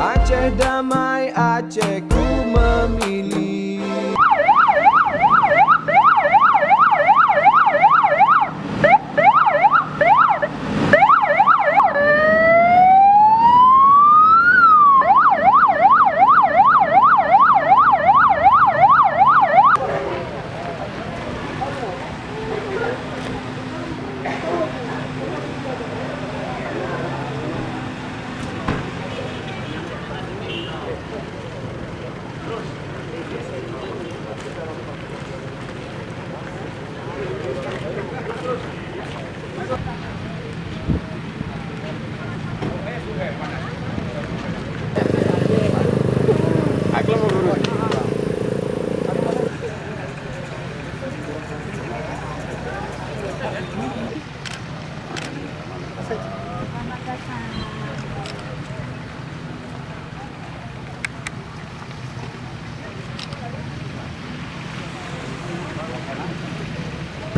Aceh damai, Aceh ku memilih.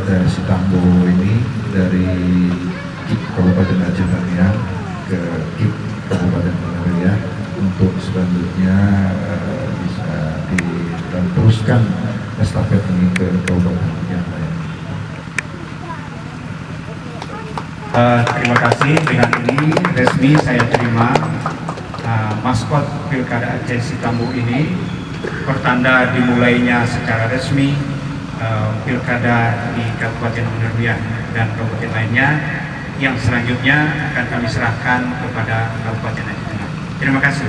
Pada Sitambo ini dari KIP Kabupaten Aceh Tamiang ke KIP Kabupaten Menoreh untuk selanjutnya bisa diteruskan estafet ini ke kabupaten yang lain. Terima kasih, dengan ini resmi saya terima maskot Pilkada Aceh Sitambo ini, pertanda dimulainya secara resmi Pilkada di Kabupaten Menoreh dan kabupaten lainnya, yang selanjutnya akan kami serahkan kepada Kabupaten Aceh Tengah. Terima kasih.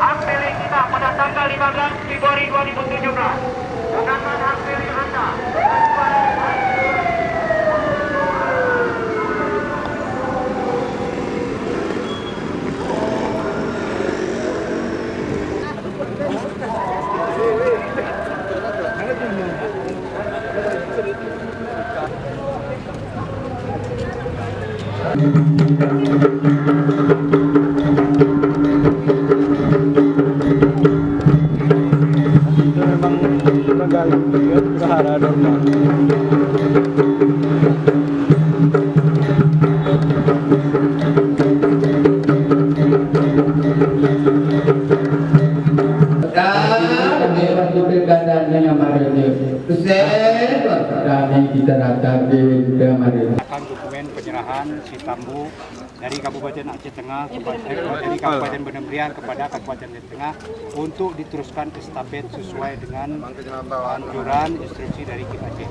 Hak pilih kita pada tanggal 15 Februari 2017 gunakan hak pilih Anda. Dokumen penyerahan Sitambo dari Kabupaten Aceh Tengah dari Kabupaten Menoreh kepada Kabupaten Aceh Tengah untuk diteruskan estafet sesuai dengan anjuran instruksi dari KIP Aceh.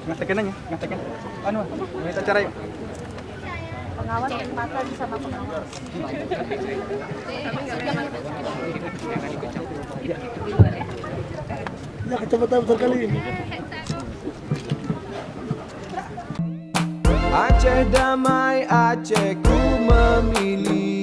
Ngatakan aja, ngatakan. Anu, kita cara yuk. Pengawas kesempatan sama pengawas. Ya, kecepatan besar kali ini. Aceh damai, Aceh ku memilih.